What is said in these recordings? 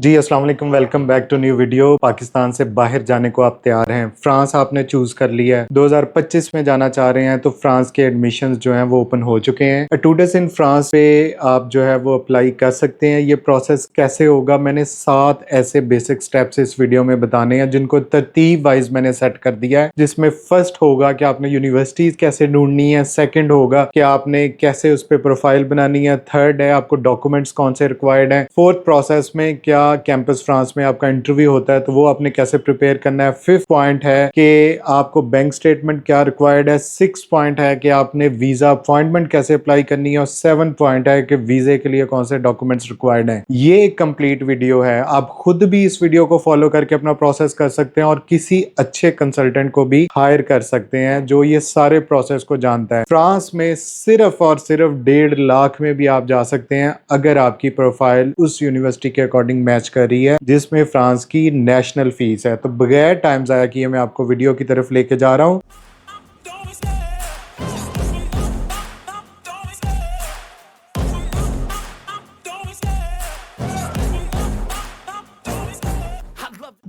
जी अस्सलाम वालेकुम, welcome back to new video. Pakistan से बाहर जाने को आप तैयार हैं, फ्रांस आपने चूज कर लिया है, 2025 में जाना चाह रहे हैं तो फ्रांस के एडमिशंस जो हैं वो ओपन हो चुके हैं। एटूडस इन फ्रांस पे आप जो है वो अप्लाई कर सकते हैं। ये प्रोसेस कैसे होगा, मैंने 7 ऐसे बेसिक स्टेप्स इस वीडियो में बताने हैं जिनको तरतीब वाइज मैंने सेट कर दिया है। जिसमें फर्स्ट होगा कि आपने यूनिवर्सिटीज कैसे ढूंढनी है, सेकेंड होगा कि आपने कैसे उस पर प्रोफाइल बनानी है, थर्ड है आपको डॉक्यूमेंट्स कौन से रिक्वायर्ड है, फोर्थ प्रोसेस में क्या कैंपस फ्रांस में आपका इंटरव्यू होता है तो वो आपने कैसे प्रिपेयर करना है, फिफ्थ पॉइंट है कि आपको बैंक स्टेटमेंट क्या रिक्वायर्ड है, सिक्स पॉइंट है कि आपने वीजा अपॉइंटमेंट कैसे अप्लाई करनी है और सेवन पॉइंट है कि वीजे के लिए कौन से डॉक्यूमेंट्स रिक्वायर्ड हैं। ये एक कंप्लीट वीडियो है, आप खुद भी इस वीडियो को फॉलो करके अपना प्रोसेस कर सकते हैं और किसी अच्छे कंसल्टेंट को भी हायर कर सकते हैं जो ये सारे प्रोसेस को जानता है। फ्रांस में सिर्फ और सिर्फ 1.5 लाख में भी आप जा सकते हैं अगर आपकी प्रोफाइल उस यूनिवर्सिटी के अकॉर्डिंग मैच कर रही है जिसमें फ्रांस की नेशनल फीस है। तो बगैर टाइम जाया किए मैं आपको वीडियो की तरफ लेके जा रहा हूं।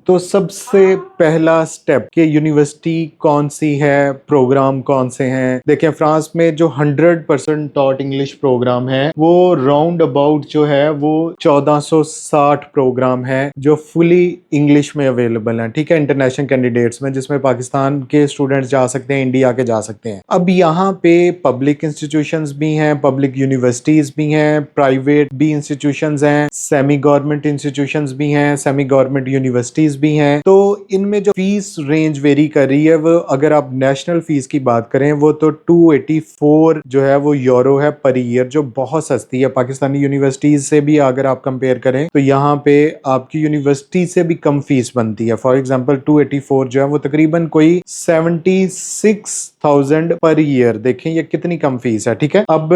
तो सबसे पहला स्टेप कि यूनिवर्सिटी कौन सी है, प्रोग्राम कौन से हैं। देखें, फ्रांस में जो 100% टॉट इंग्लिश प्रोग्राम है वो राउंड अबाउट जो है वो 1460 प्रोग्राम है जो फुली इंग्लिश में अवेलेबल है। ठीक है, इंटरनेशनल कैंडिडेट्स में, जिसमें पाकिस्तान के स्टूडेंट्स जा सकते हैं, इंडिया के जा सकते हैं। अब यहाँ पे पब्लिक इंस्टीट्यूशंस भी हैं, पब्लिक यूनिवर्सिटीज भी हैं, प्राइवेट भी इंस्टीट्यूशंस हैं, सेमी गवर्नमेंट इंस्टीट्यूशंस भी हैं, सेमी गवर्नमेंट यूनिवर्सिटीज भी हैं। तो इनमें जो फीस रेंज वेरी कर रही है वो, अगर आप नेशनल फीस की बात करें वो तो 284 जो है वो यूरो है पर ईयर, जो बहुत सस्ती है। पाकिस्तानी यूनिवर्सिटीज से भी अगर आप कंपेयर करें तो यहाँ पे आपकी यूनिवर्सिटी से भी कम फीस बनती है। फॉर एग्जांपल 284 जो है वो तकरीबन कोई 76,000 पर ईयर। देखें ये कितनी कम फीस है। ठीक है, अब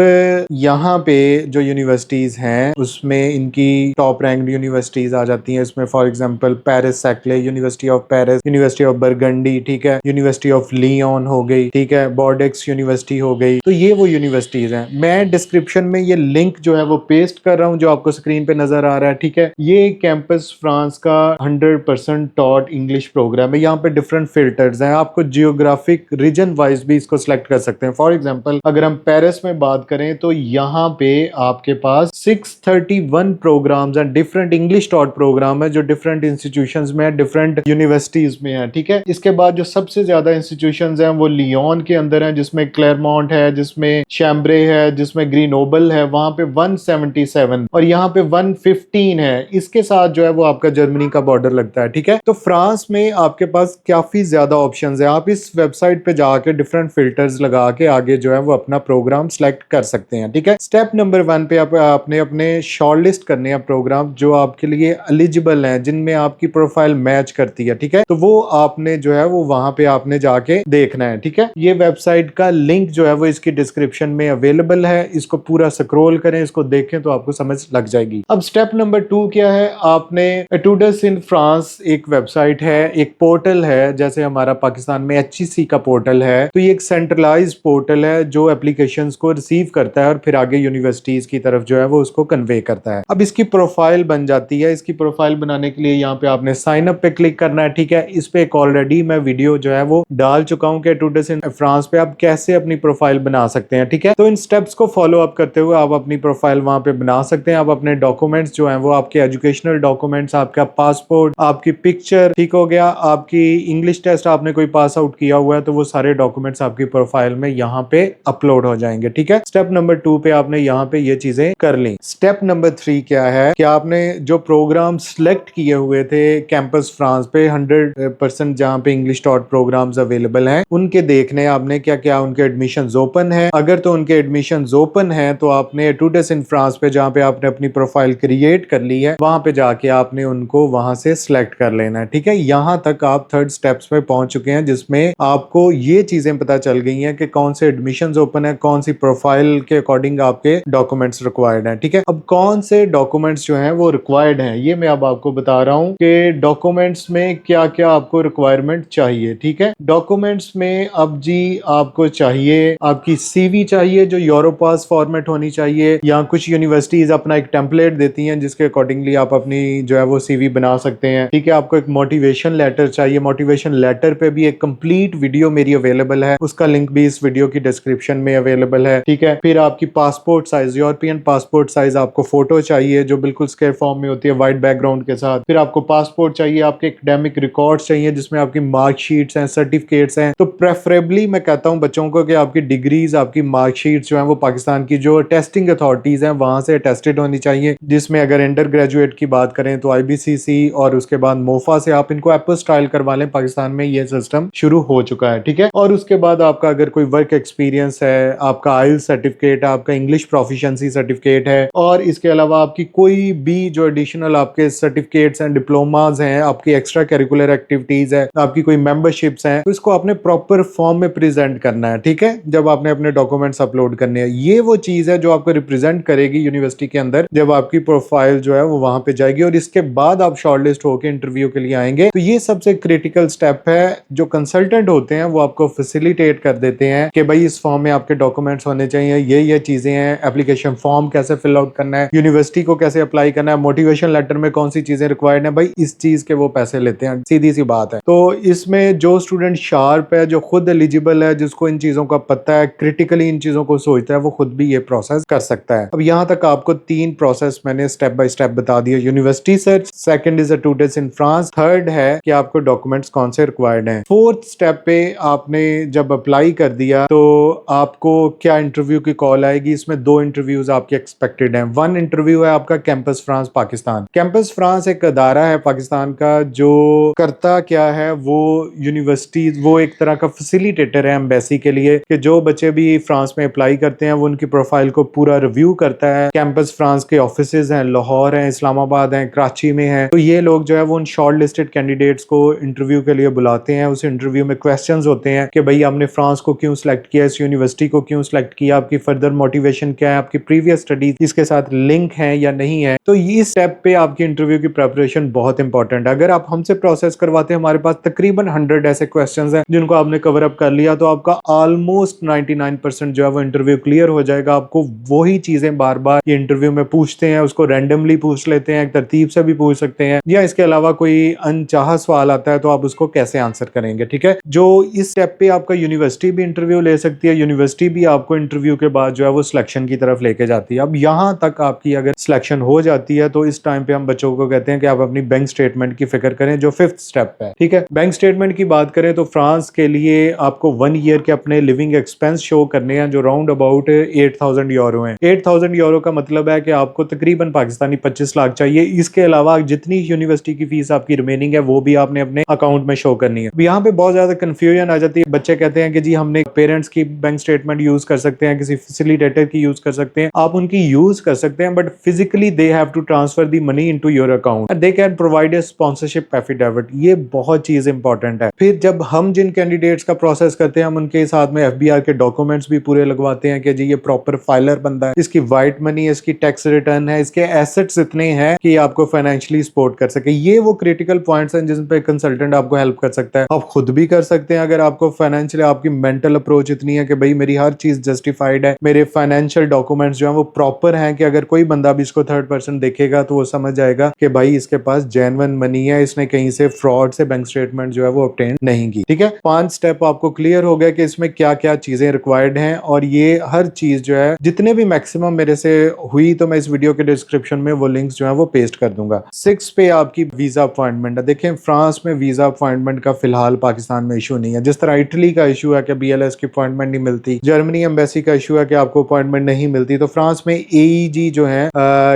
यहाँ पे जो यूनिवर्सिटीज हैं उसमें इनकी टॉप रैंक्ड यूनिवर्सिटीज आ जाती हैं। इसमें for example Paris Saclay, university of Paris, university of Burgundy, ठीक है, यूनिवर्सिटी ऑफ लियोन हो गई, ठीक है, बॉर्डेक्स यूनिवर्सिटी हो गई। तो ये वो यूनिवर्सिटीज हैं। मैं डिस्क्रिप्शन में ये लिंक जो है वो पेस्ट कर रहा हूं जो आपको स्क्रीन पे नजर आ रहा है। ठीक है, ये कैंपस फ्रांस का 100% टॉट इंग्लिश प्रोग्राम है। यहाँ पे डिफरेंट फिल्टर्स हैं, आपको जियोग्राफिक रीजन वाइज भी इसको सिलेक्ट कर सकते हैं। फॉर एग्जाम्पल अगर हम पेरिस में बात करें तो यहाँ पे आपके पास 631 प्रोग्राम्स हैं, डिफरेंट इंग्लिश टॉट प्रोग्राम है जो डिफरेंट इंस्टीट्यूशंस में, डिफरेंट यूनिवर्सिटीज में है। ठीक है, इसके बाद जो सबसे ज्यादा इंस्टीट्यूशंस हैं वो लियोन के अंदर हैं, जिसमें क्लेरमोंट है, जिसमें शैम्ब्रे है, जिसमें ग्रीनोबल है, वहां पे 177 और यहाँ पे 115 है। इसके साथ जो है वो आपका जर्मनी का बॉर्डर लगता है। ठीक है, तो फ्रांस में आपके पास काफी ज्यादा ऑप्शंस है। आप इस वेबसाइट पे जाके डिफरेंट फिल्टर्स लगा के आगे जो है वो अपना प्रोग्राम सिलेक्ट कर सकते हैं। ठीक है, स्टेप नंबर 1 पे आपने अपने शॉर्टलिस्ट करने हैं प्रोग्राम जो आपके लिए एलिजिबल हैं, जिनमें आपकी प्रोफाइल मैच करती है। ठीक है, तो वो आपने जो है वो वहां पे आपने जाके देखना है। ठीक है, ये वेबसाइट का लिंक जो है वो इसकी डिस्क्रिप्शन में अवेलेबल है। इसको पूरा स्क्रॉल करें, इसको देखें तो आपको समझ लग जाएगी। अब स्टेप नंबर 2 क्या है, आपने एटूडस इन फ्रांस एक वेबसाइट है, एक पोर्टल है, जैसे हमारा पाकिस्तान में HEC का पोर्टल है। तो ये एक सेंट्रलाइज पोर्टल है जो एप्लीकेशंस को रिसीव करता है और फिर आगे यूनिवर्सिटीज की तरफ जो है वो उसको कन्वे करता है। अब इसकी प्रोफाइल बन जाती है। इसकी प्रोफाइल बनाने के लिए यहाँ पे आपने साइन अप पे क्लिक करना है। ठीक है, इस पे एक ऑलरेडी मैं वीडियो जो है वो डाल चुका हूँ कि एटूडस इन फ्रांस पे आप कैसे अपनी प्रोफाइल बना सकते हैं। ठीक है, तो इन स्टेप्स को फॉलो अप करते हुए आप अपनी प्रोफाइल वहां पे बना सकते हैं। आप अपने डॉक्यूमेंट्स जो हैं वो आपके एजुकेशनल डॉक्यूमेंट्स, आपका पासपोर्ट, आपकी पिक्चर, ठीक हो गया, आपकी इंग्लिश टेस्ट आपने कोई पास आउट किया हुआ है तो वो सारे डॉक्यूमेंट्स आपकी प्रोफाइल में यहाँ पे अपलोड हो जाएंगे। ठीक है, स्टेप नंबर 2 पे आपने यहाँ पे ये चीजें कर ली। स्टेप नंबर 3 क्या है कि आपने जो प्रोग्राम सिलेक्ट किए हुए थे कैंपस फ्रांस पे 100% जहाँ पे इंग्लिश टॉट प्रोग्राम्स अवेलेबल हैं उनके देखने आपने क्या क्या उनके एडमिशंस ओपन है। अगर तो उनके एडमिशंस ओपन है तो आपने एटूडस इन फ्रांस पे जहाँ पे आपने अपनी प्रोफाइल क्रिएट कर ली है वहां पे जाके आपने उनको वहां से सिलेक्ट कर लेना है। ठीक है, यहाँ तक आप थर्ड स्टेप्स में पहुंच चुके हैं जिसमें आपको ये चीजें पता चल गई हैं कि कौन से एडमिशंस ओपन है, कौन सी प्रोफाइल के अकॉर्डिंग आपके डॉक्यूमेंट्स रिक्वायर्ड हैं। ठीक है, अब कौन से डॉक्यूमेंट्स जो हैं वो रिक्वायर्ड हैं ये मैं अब आपको बता रहा हूँ कि डॉक्यूमेंट्स में क्या क्या आपको रिक्वायरमेंट चाहिए। ठीक है, डॉक्यूमेंट्स में अब जी आपको चाहिए, आपकी सीवी चाहिए जो यूरोपास फॉर्मेट होनी चाहिए, या कुछ यूनिवर्सिटीज अपना एक टेम्पलेट देती हैं जिसके अकॉर्डिंगली आप अपनी जो है वो सीवी बना सकते हैं। ठीक है, आपको एक मोटिवेशन लेटर चाहिए। मोटिवेशन लेटर पे भी एक कंप्लीट वीडियो मेरी अवेलेबल है, उसका लिंक भी इस वीडियो की डिस्क्रिप्शन में अवेलेबल है। ठीक है, फिर आपकी passport size, European passport size आपको फोटो चाहिए जो बिल्कुल स्क्वायर फॉर्म में होती है व्हाइट बैकग्राउंड के साथ। फिर आपको पासपोर्ट चाहिए, आपके एकेडमिक रिकॉर्ड्स चाहिए जिसमें आपकी मार्कशीट्स हैं, सर्टिफिकेट्स हैं। तो प्रेफरेबली मैं कहता हूं बच्चों को कि आपकी डिग्रीज, आपकी मार्कशीट्स जो है वो पाकिस्तान की जो टेस्टिंग अथॉरिटीज हैं वहां से अटेस्टेड होनी चाहिए, जिसमें अगर अंडर ग्रेजुएट की बात करें तो IBCC और उसके बाद मोफा से आप इनको एपोस्टाइल करवा लें। पाकिस्तान में ये सिस्टम शुरू हो चुका है। ठीक है, और उसके बाद आपका अगर कोई वर्क एक्सपीरियंस है, आपका आइल्स सर्टिफिकेट है, आपका इंग्लिश प्रोफिशिएंसी सर्टिफिकेट है, और इसके अलावा आपकी कोई भी जो एडिशनल आपके सर्टिफिकेट्स एंड डिप्लोमाज हैं, आपकी एक्स्ट्रा करिकुलर एक्टिविटीज है, आपकी कोई मेंबरशिप्स हैं, तो इसको आपने प्रॉपर फॉर्म में प्रेजेंट करना है। ठीक है, जब आपने अपने डॉक्यूमेंट्स अपलोड करने हैं, ये वो चीज है जो आपको रिप्रेजेंट करेगी यूनिवर्सिटी के अंदर जब आपकी प्रोफाइल जो है वो वहां पे जाएगी, और इसके बाद आप शॉर्टलिस्ट होकर इंटरव्यू के लिए आएंगे। तो ये सबसे क्रिटिकल स्टेप है। जो कंसल्टेंट होते हैं वो आपको फैसिलिटेट कर देते हैं कि भाई इस फॉर्म में आपके डॉक्यूमेंट्स होने चाहिए, ये चीजें हैं, एप्लीकेशन फॉर्म कैसे फिल आउट करना है, यूनिवर्सिटी को कैसे अप्लाई करना है, मोटिवेशन लेटर में कौन सी चीजें रिक्वायर्ड है, भाई इस चीज के वो पैसे लेते हैं। सीधी सी बात है। तो इसमें जो स्टूडेंट शार्प है, जो खुद एलिजिबल है, जिसको इन चीजों का पता है, क्रिटिकली इन चीजों को सोचता है, वो खुद भी ये प्रोसेस कर सकता है। अब यहाँ तक आपको 3 प्रोसेस मैंने स्टेप बाय स्टेप बता दिया। University search, second is a tutors in France, third है कि आपको डॉक्यूमेंट्स कौन से रिक्वायर्ड हैं। फोर्थ स्टेप पे आपने जब अप्लाई कर दिया तो आपको क्या इंटरव्यू की कॉल आएगी। इसमें 2 इंटरव्यूज आपके एक्सपेक्टेड हैं। 1 इंटरव्यू है आपका campus France Pakistan. Campus France एक अदारा है पाकिस्तान का जो करता क्या है, वो यूनिवर्सिटी, वो एक तरह का फैसिलिटेटर है एम्बेसी के लिए, कि जो बच्चे भी फ्रांस में अप्लाई करते हैं वो उनकी प्रोफाइल को पूरा रिव्यू करता है। कैंपस फ्रांस के ऑफिसेज हैं, लाहौर हैं, इस्लामाबाद हैं, कराची में हैं। तो ये लोग जो है वो उन शॉर्ट लिस्टेड कैंडिडेट्स को इंटरव्यू के लिए बुलाते हैं। उस इंटरव्यू में क्वेश्चंस होते हैं कि भाई आपने फ्रांस को क्यों सिलेक्ट किया, इस यूनिवर्सिटी को क्यों सिलेक्ट किया, आपकी फर्दर मोटिवेशन क्या है, आपकी प्रीवियस स्टडीज इसके साथ लिंक है या नहीं है। तो ये स्टेप पे आपकी इंटरव्यू की प्रेपरेशन बहुत इंपॉर्टेंट है। अगर आप हमसे प्रोसेस करवाते हैं, हमारे पास तकरीबन 100 ऐसे क्वेश्चंस हैं जिनको आपने कवर अप कर लिया, तो आपका ऑलमोस्ट 99% जो है वो इंटरव्यू क्लियर हो जाएगा। आपको वही चीजें बार बार ये इंटरव्यू में पूछते हैं, उसको रैंडमली पूछ लेते हैं, एक तरतीब से भी पूछ सकते हैं, या इसके अलावा कोई अनचाहा सवाल आता है तो आप उसको कैसे आंसर करेंगे। ठीक है, जो इस स्टेप पे आपका यूनिवर्सिटी भी इंटरव्यू ले सकती है, यूनिवर्सिटी भी आपको इंटरव्यू के बाद जो है वो सिलेक्शन की तरफ लेके जाती है। अब यहां तक आपकी अगर सिलेक्शन हो जाती है तो इस टाइम पे हम बच्चों को कहते हैं कि आप अपनी बैंक स्टेटमेंट की फिक्र करें, जो 5th स्टेप है। ठीक है, बैंक स्टेटमेंट की बात करें तो फ्रांस के लिए आपको 1 ईयर के अपने लिविंग एक्सपेंस शो करने हैं जो राउंड अबाउट 8,000 यूरो हैं। 8,000 यूरो का मतलब है कि आपको तकरीबन पाकिस्तानी 25 लाख चाहिए। इसके अलावा जितनी यूनिवर्सिटी की फीस आपकी रिमेनिंग है वो भी आपने अपने अकाउंट में शो करनी है। यहाँ पे बहुत ज्यादा कंफ्यूजन आ जाती है। बच्चे कहते हैं कि जी हमने पेरेंट्स की बैंक स्टेटमेंट यूज कर सकते हैं, किसी फैसिलिटेटर की यूज कर सकते हैं। आप उनकी यूज कर सकते हैं, but physically they have to transfer the money into your account, they can provide a sponsorship affidavit. ये बहुत चीज इंपॉर्टेंट है। फिर जब हम जिन कैंडिडेट्स का प्रोसेस करते हैं, हम उनके साथ में FBR के डॉक्यूमेंट्स भी पूरे लगवाते हैं कि जी ये प्रॉपर फाइलर बंदा है, इसकी वाइट मनी है, इसकी टैक्स रिटर्न है, इसके एसेट्स इतने हैं कि आपको फाइनेंशियली सपोर्ट कर सके। ये वो क्रिटिकल पॉइंट्स हैं जिन पे कंसल्टेंट आपको हेल्प कर सकता है। आप खुद भी कर सकते हैं अगर आपको फाइनेंशियली आपकी मेंटल अप्रोच इतनी है कि भाई मेरी हर चीज जस्टिफाइड है, मेरे फाइनेंशियल डॉक्यूमेंट्स जो है वो प्रॉपर हैं, कि अगर कोई बंदा भी इसको 3rd पर्सन देखेगा तो वो समझ जाएगा कि भाई इसके पास जेन्युइन मनी है, इसने कहीं से फ्रॉड से बैंक स्टेटमेंट जो है वो ऑब्टेन नहीं की। ठीक है, 5 स्टेप आपको क्लियर हो गया कि इसमें क्या क्या चीजें रिक्वायर्ड हैं, और ये हर चीज जो है जितने भी मैक्सिमम मेरे से हुई तो मैं इस वीडियो के डिस्क्रिप्शन में वो लिंक्स जो है वो पेस्ट कर दूंगा। 6 पे आपकी वीजा अपॉइंटमेंट है। देखें फ्रांस में वीजा अपॉइंटमेंट का फिलहाल पाकिस्तान में इशू नहीं है। जिस तरह इटली का इशू है कि BLS की अपॉइंटमेंट नहीं मिलती, जर्मनी एम्बेसी का इशू है कि आपको अपॉइंटमेंट नहीं मिलती, तो फ्रांस में AEG जो है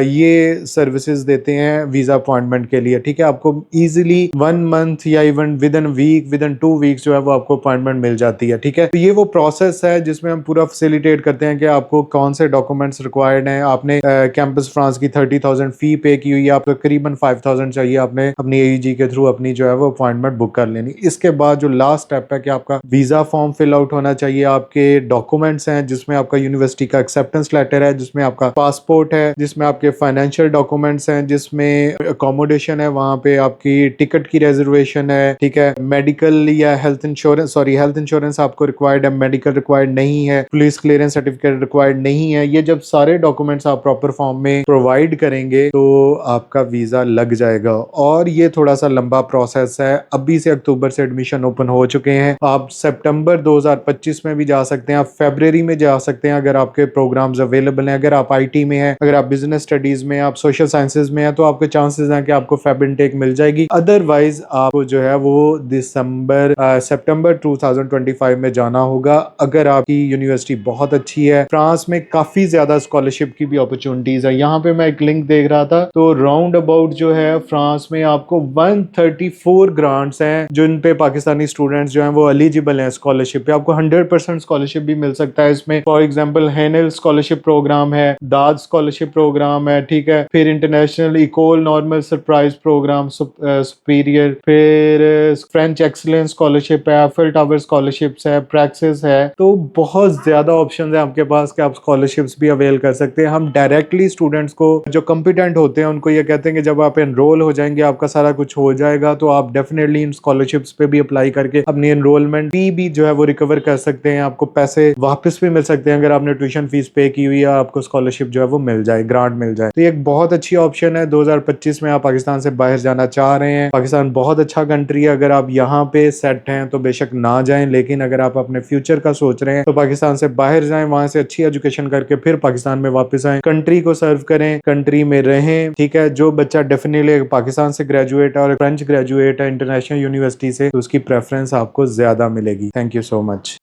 ये सर्विसेज देते हैं वीजा अपॉइंटमेंट के लिए। ठीक है, आपको इजिली 1 मंथ या even within week, within 2 weeks जो है वो आपको अपॉइंटमेंट मिल जाती है। ठीक है, तो ये वो प्रोसेस है जिसमें हम पूरा फैसिलिटेट करते हैं कि आपको कौन से डॉक्यूमेंट्स रिक्वायर्ड हैं। आपने कैंपस फ्रांस की 30,000 फी पे की हुई है, आपको करीबन 5,000 चाहिए, आपने अपनी AEG के थ्रू अपनी जो है वो अपॉइंटमेंट बुक कर लेनी। इसके बाद जो लास्ट स्टेप है कि आपका वीजा फॉर्म फिल आउट होना चाहिए, आपके डॉक्यूमेंट्स हैं जिसमें आपका यूनिवर्सिटी का एक्सेप्टेंस लेटर है, जिसमें आपका पासपोर्ट है, जिसमें आपके फाइनेंशियल डॉक्यूमेंट्स हैं, जिसमें अकोमोडेशन है वहां पे आपकी टिकट की रिजर्वेशन है, ठीक है, मेडिकल या health insurance, sorry health insurance आपको रिक्वायर्ड है, मेडिकल रिक्वायर्ड नहीं है, पुलिस क्लियरेंस सर्टिफिकेट रिक्वायर्ड नहीं है। ये जब सारे डॉक्यूमेंट्स आप प्रॉपर फॉर्म में प्रोवाइड करेंगे तो आपका वीजा लग जाएगा। और ये थोड़ा सा लंबा प्रोसेस है। अभी से अक्टूबर से एडमिशन ओपन हो चुके हैं। आप सितंबर 2025 में भी जा सकते हैं, आप फरवरी में जा सकते हैं अगर आपके प्रोग्राम्स अवेलेबल हैं। अगर आप आईटी में हैं, अगर आप बिजनेस स्टडीज में, आप सोशल साइंसेज में हैं, तो आपके चांसेस हैं कि आपको फेब इनटेक मिल जाएगी। अदरवाइज आपको जो है वो सितंबर 2025 में जाना होगा अगर आपकी यूनिवर्सिटी बहुत अच्छी है। फ्रांस में काफी ज्यादा स्कॉलरशिप की भी अपॉर्चुनिटीज है। यहाँ पे मैं एक लिंक देख रहा था, तो राउंड अबाउट जो है फ्रांस में आपको 134 ग्रांट्स हैं जो इन पे पाकिस्तानी स्टूडेंट्स जो हैं वो एलिजिबल हैं स्कॉलरशिप पे। आपको 100% स्कॉलरशिप भी मिल सकता है इसमें। फॉर एग्जांपल हेनेल स्कॉलरशिप प्रोग्राम है, दाद स्कॉलरशिप प्रोग्राम है, ठीक है, फिर international Ecole Normale surprise program superior, फिर फ्रेंच एक्सीलेंस स्कॉलरशिप है, एफिल टावर स्कॉलरशिप्स है, प्रैक्सिस है। तो बहुत ज्यादा ऑप्शन है आपके पास कि आप स्कॉलरशिप्स भी अवेल कर सकते हैं। हम डायरेक्टली स्टूडेंट्स को जो कॉम्पिटेंट होते हैं उनको ये कहते हैं कि जब आप एनरोल हो जाएंगे, आपका सारा कुछ हो जाएगा, तो आप डेफिनेटली इन स्कॉलरशिप्स पे भी अप्लाई करके अपनी एनरोलमेंट फी भी जो है वो रिकवर कर सकते हैं। आपको पैसे वापस भी मिल सकते हैं अगर आपने ट्यूशन फीस पे की हुई है, आपको स्कॉलरशिप जो है वो मिल जाए, ग्रांट मिल जाए। तो ये एक बहुत अच्छी ऑप्शन है। 2025 में आप पाकिस्तान से बाहर जाना चाह रहे हैं, पाकिस्तान बहुत अच्छा कंट्री है, अगर आप यहाँ पे सेट हैं तो बेशक ना जाएं, लेकिन अगर आप अपने फ्यूचर का सोच रहे हैं तो पाकिस्तान से बाहर जाएं, वहां से अच्छी एजुकेशन करके फिर पाकिस्तान में वापस आएं, कंट्री को सर्व करें, कंट्री में रहें, ठीक है। जो बच्चा डेफिनेटली पाकिस्तान से ग्रेजुएट है और फ्रेंच ग्रेजुएट है इंटरनेशनल यूनिवर्सिटी से, तो उसकी प्रेफरेंस आपको ज्यादा मिलेगी। Thank you so much.